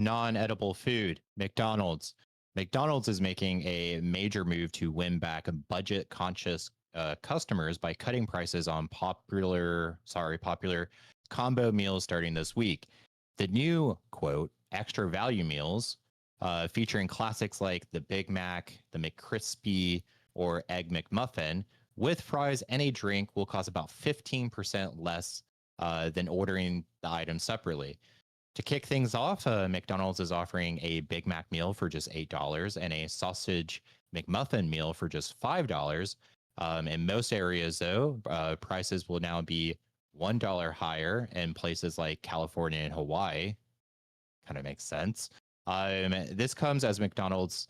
Non-edible food, McDonald's. McDonald's is making a major move to win back budget-conscious customers by cutting prices on popular combo meals starting this week. The new quote extra value meals, featuring classics like the Big Mac, the McCrispy, or Egg McMuffin, with fries and a drink, will cost about 15% less than ordering the items separately. To kick things off, McDonald's is offering a Big Mac meal for just $8 and a sausage McMuffin meal for just $5. In most areas, though, prices will now be $1 higher in places like California and Hawaii. Kind of makes sense. This comes as McDonald's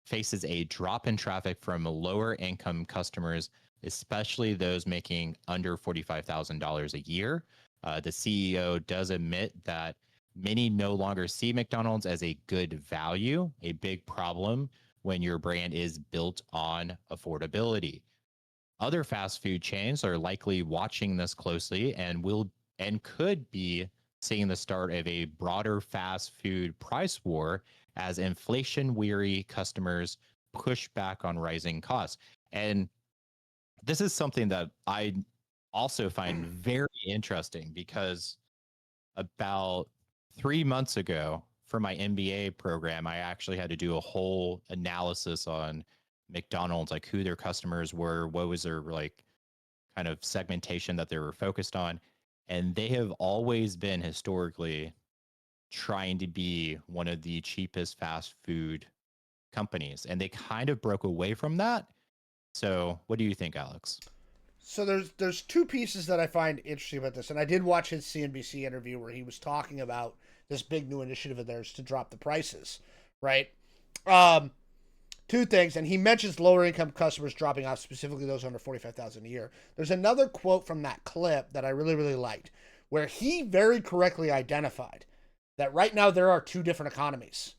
faces a drop in traffic from lower income customers, especially those making under $45,000 a year. The CEO does admit that many no longer see McDonald's as a good value, a big problem when your brand is built on affordability. Other fast food chains are likely watching this closely and could be seeing the start of a broader fast food price war as inflation weary customers push back on rising costs. And this is something that I also find very interesting because about 3 months ago for my MBA program, I actually had to do a whole analysis on McDonald's, like who their customers were, what was their like kind of segmentation that they were focused on. And they have always been historically trying to be one of the cheapest fast food companies. And they kind of broke away from that. So what do you think, Alex? So there's two pieces that I find interesting about this, and I did watch his CNBC interview where he was talking about this big new initiative of theirs to drop the prices, right? Um, Two things, and he mentions lower income customers dropping off, specifically those under 45,000 a year. There's another quote from that clip that I really liked, where he very correctly identified that right now there are two different economies,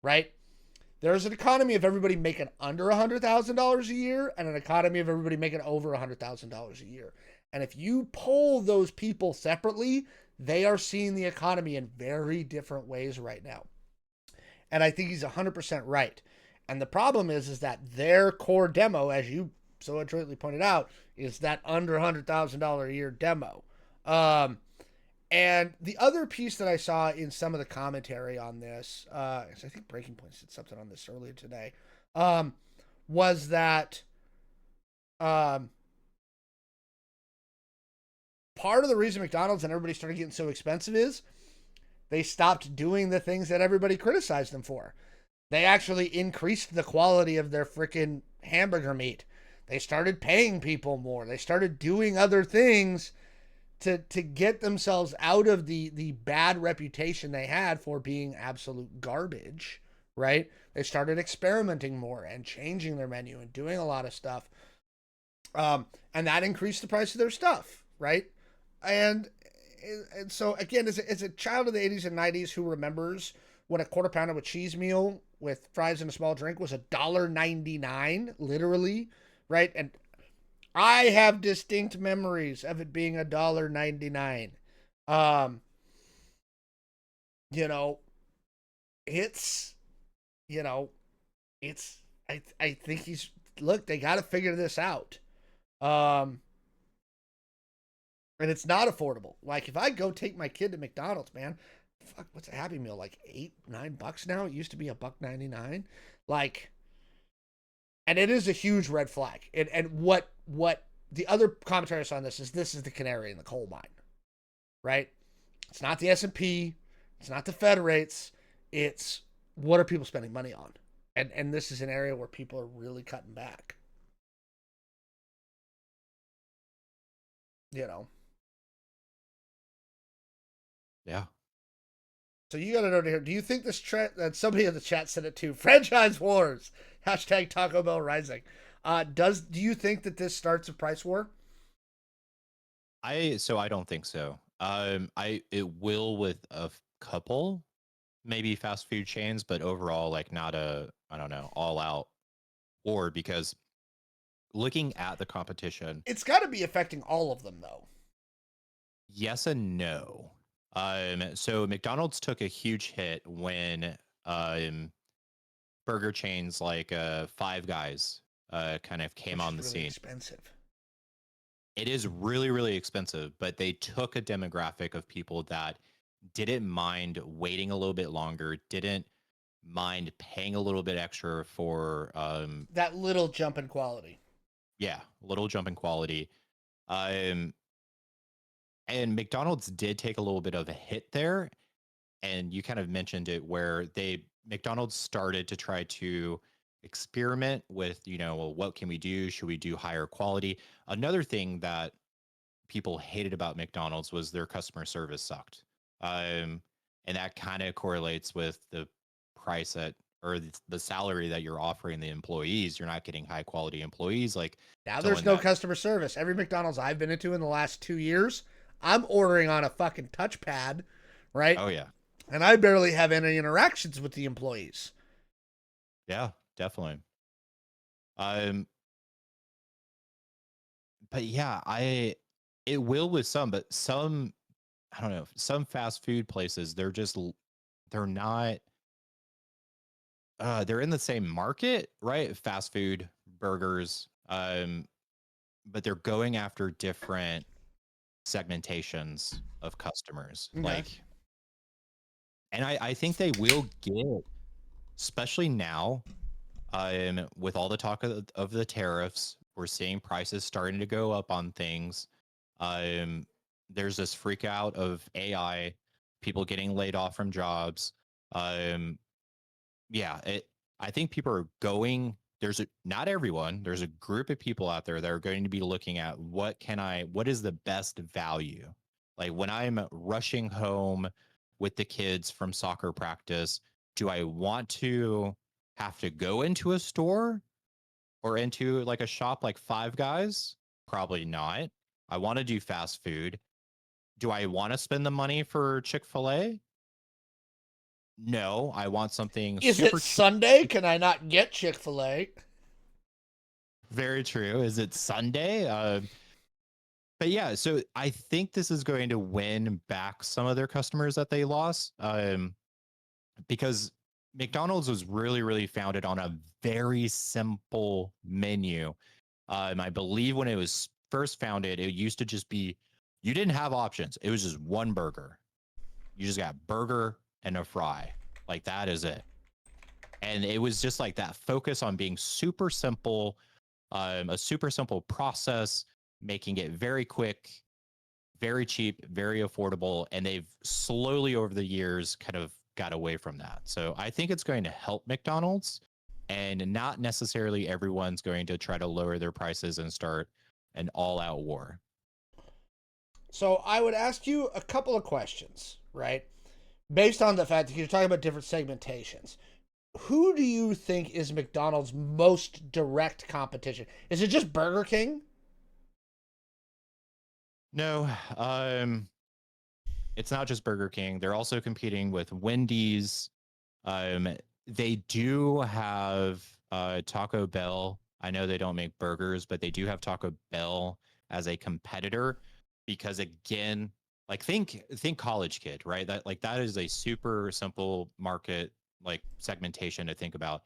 right? There's an economy of everybody making under $100,000 a year and an economy of everybody making over $100,000 a year. And if you poll those people separately, they are seeing the economy in very different ways right now. And I think he's 100% right. And the problem is that their core demo, as you so adroitly pointed out, is that under $100,000 a year demo. And the other piece that I saw in some of the commentary on this, I think Breaking Points did something on this earlier today, was that um, part of the reason McDonald's and everybody started getting so expensive is they stopped doing the things that everybody criticized them for. They actually increased the quality of their freaking hamburger meat. They started paying people more. They started doing other things to get themselves out of the bad reputation they had for being absolute garbage, right? They started experimenting more and changing their menu and doing a lot of stuff. And that increased the price of their stuff, right? And and so again, as a child of the 80s and 90s who remembers when a quarter pounder with cheese meal with fries and a small drink was $1.99, literally, right? And I have distinct memories of it being $1.99. Um, you know, it's you know, it's I think he's look, they gotta figure this out. Um and it's not affordable. Like if I go take my kid to McDonald's, man, fuck, what's a Happy Meal? Like $8-9 now? It used to be $1.99. Like, and it is a huge red flag. And what the other commentaries on this is the canary in the coal mine, right? It's not the S&P, it's not the Fed rates, it's what are people spending money on, and this is an area where people are really cutting back. You know, Yeah. so you got to know here. Do you think this trend that somebody in the chat said it too? Franchise wars. Hashtag Taco Bell rising. Do you think that this starts a price war? I don't think so. It will with a couple, maybe fast food chains, but overall, like not a, I don't know, all out war because looking at the competition, It's got to be affecting all of them though. yes and no. So McDonald's took a huge hit when um, burger chains like Five Guys kind of came Which on is the really scene. expensive. It is really, really expensive, but they took a demographic of people that didn't mind waiting a little bit longer, didn't mind paying a little bit extra for That little jump in quality. yeah, little jump in quality. Um and McDonald's did take a little bit of a hit there, and you kind of mentioned it where they McDonald's started to try to experiment with, well, what can we do? Should we do higher quality? Another thing that people hated about McDonald's was their customer service sucked. Um, and that kind of correlates with the price at or the salary that you're offering the employees. You're not getting high quality employees like Now there's someone no that, customer service. Every McDonald's I've been into in the last 2 years, I'm ordering on a fucking touchpad, right? oh, yeah. And I barely have any interactions with the employees. Yeah, definitely. Um, but yeah, it will with some, but some, I don't know, some fast food places, they're not, they're in the same market, right? Fast food, burgers, but they're going after different segmentations of customers. Okay. Like, and I think they will get, especially now, with all the talk of the tariffs, we're seeing prices starting to go up on things. Um, there's this freak out of AI, people getting laid off from jobs. Um, yeah, I think people are going. Not everyone. There's a group of people out there that are going to be looking at what is the best value. Like when I'm rushing home with the kids from soccer practice, do I want to have to go into a store or into like a shop like Five Guys? Probably not. I want to do fast food. Do I want to spend the money for Chick-fil-A? No, I want something Is it super cheap. Sunday? Can I not get Chick-fil-A? Very true. Is it Sunday? But yeah, so I think this is going to win back some of their customers that they lost, because McDonald's was really, really founded on a very simple menu. I believe when it was first founded, it used to just be you didn't have options. It was just one burger. You just got burger and a fry. Like that is it. And it was just like that focus on being super simple, a super simple process, making it very quick, very cheap, very affordable. And they've slowly over the years kind of got away from that. So I think it's going to help McDonald's, and not necessarily everyone's going to try to lower their prices and start an all out war. So I would ask you a couple of questions, right? Based on the fact that you're talking about different segmentations. Who do you think is McDonald's most direct competition? Is it just Burger King? No, it's not just Burger King. They're also competing with Wendy's. Um, they do have Taco Bell. I know they don't make burgers, but they do have Taco Bell as a competitor because again, like think college kid, right? That is a super simple market like segmentation to think about.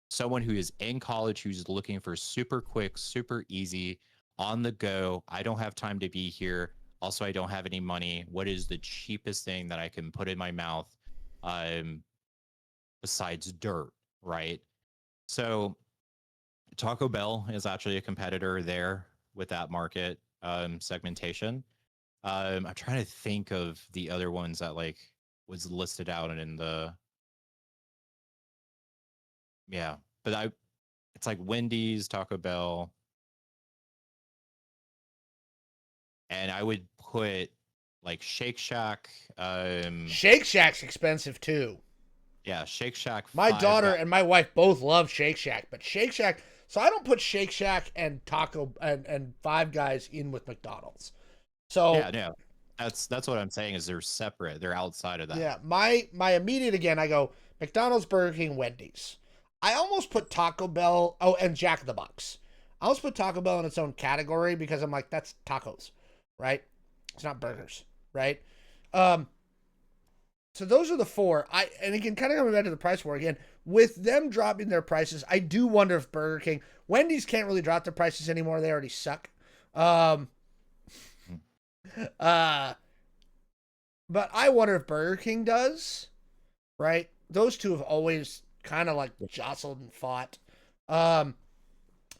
Someone who is in college who's looking for super quick, super easy, on the go. I don't have time to be here. Also, I don't have any money. What is the cheapest thing that I can put in my mouth? Um, Besides dirt, right? So Taco Bell is actually a competitor there with that market segmentation. I'm trying to think of the other ones that like was listed out in the yeah, but it's like Wendy's, Taco Bell, and I would put like Shake Shack. Shake Shack's expensive too. Yeah, Shake Shack, My Five daughter Guys. and my wife both love Shake Shack, but Shake Shack. So I don't put Shake Shack and Taco and Five Guys in with McDonald's. So Yeah, no, that's what I'm saying is they're separate. They're outside of that. yeah, my immediate again, I go McDonald's, Burger King, Wendy's. I almost put Taco Bell. Oh, and Jack in the Box. I almost put Taco Bell in its own category because I'm like that's tacos, right? It's not burgers, right? Um, So those are the four. And again, kind of coming back to the price war again, with them dropping their prices, I do wonder if Burger King, Wendy's can't really drop their prices anymore. They already suck. Um, but I wonder if Burger King does, right? Those two have always kind of like jostled and fought.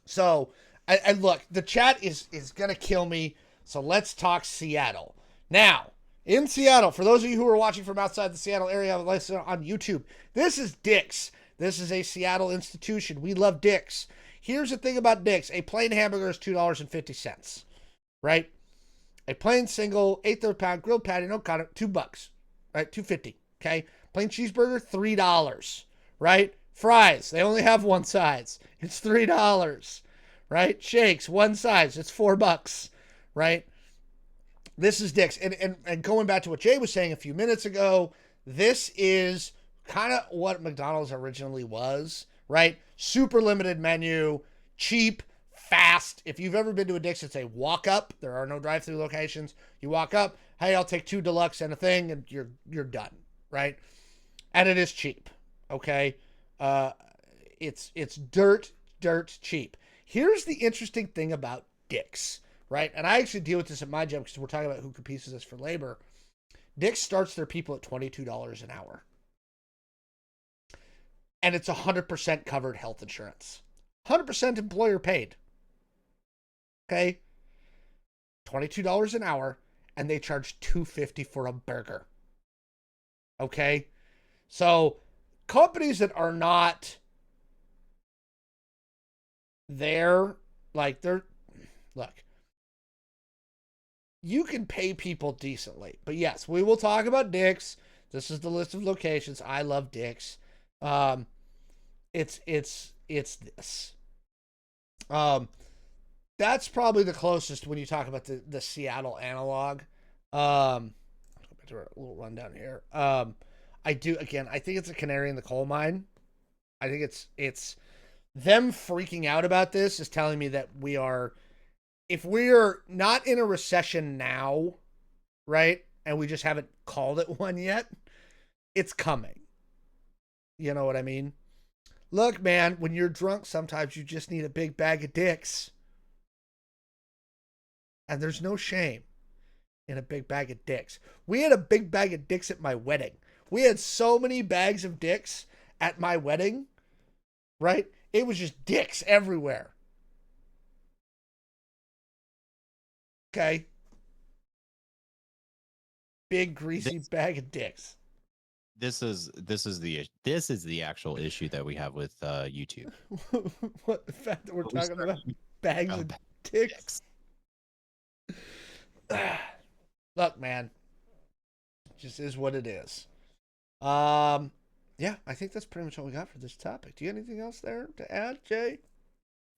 So I look, the chat is going to kill me. So let's talk Seattle. Now, in Seattle, for those of you who are watching from outside the Seattle area on YouTube, this is Dick's. This is a Seattle institution. We love Dick's. Here's the thing about Dick's. A plain hamburger is $2.50, right? A plain single, 1/3 pound grilled patty, no condiment, $2, right? $2.50, okay? Plain cheeseburger, $3, right? Fries, they only have one size. It's $3, right? Shakes, one size. It's $4, right? This is Dick's. And going back to what Jay was saying a few minutes ago, this is kind of what McDonald's originally was, right? Super limited menu, cheap, fast. If you've ever been to a Dick's, it's a walk up. There are no drive-through locations. You walk up, hey, I'll take 2 deluxe and a thing, and you're done, right? And it is cheap, okay? It's dirt cheap. Here's the interesting thing about Dick's, right? And I actually deal with this at my job because we're talking about who competes with us for labor. Dick's starts their people at $22 an hour. And it's 100% covered health insurance. 100% employer paid. Okay? $22 an hour, and they charge $2.50 for a burger. Okay? So, companies that are not there, like look, you can pay people decently. But yes, we will talk about Dick's. This is the list of locations. I love Dick's. It's this. That's probably the closest when you talk about the Seattle analog. Go back to a little rundown here. I think it's a canary in the coal mine. I think it's them freaking out about this is telling me that if we're not in a recession now, right, and we just haven't called it one yet, it's coming. You know what I mean? Look, man, when you're drunk, sometimes you just need a big bag of dicks. And there's no shame in a big bag of dicks. We had a big bag of dicks at my wedding. We had so many bags of dicks at my wedding, right? It was just dicks everywhere. Okay? Big greasy bag of dicks. This is the actual issue that we have with YouTube. What, the fact that we're talking about bags of dicks? Look, man, it just is what it is. Yeah, I think that's pretty much all we got for this topic. Do you have anything else there to add, Jay?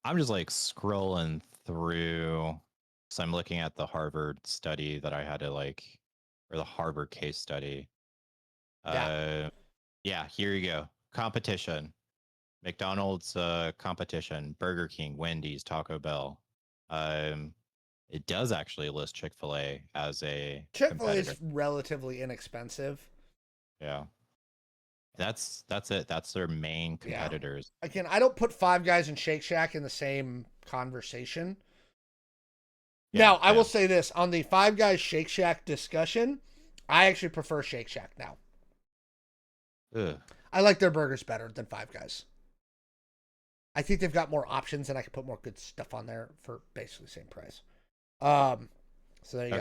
I'm just like scrolling through. So I'm looking at the Harvard study that I had to or the Harvard case study. Yeah, here you go. Competition. McDonald's competition, Burger King, Wendy's, Taco Bell. It does actually list Chick-fil-A as a Chick-fil-A is relatively inexpensive. Yeah. That's it. That's their main competitors. Yeah. Again, I don't put Five Guys and Shake Shack in the same conversation. Yeah, now, I will say this. On the Five Guys Shake Shack discussion, I actually prefer Shake Shack now. Ugh. I like their burgers better than Five Guys. I think they've got more options and I can put more good stuff on there for basically the same price. So there you go.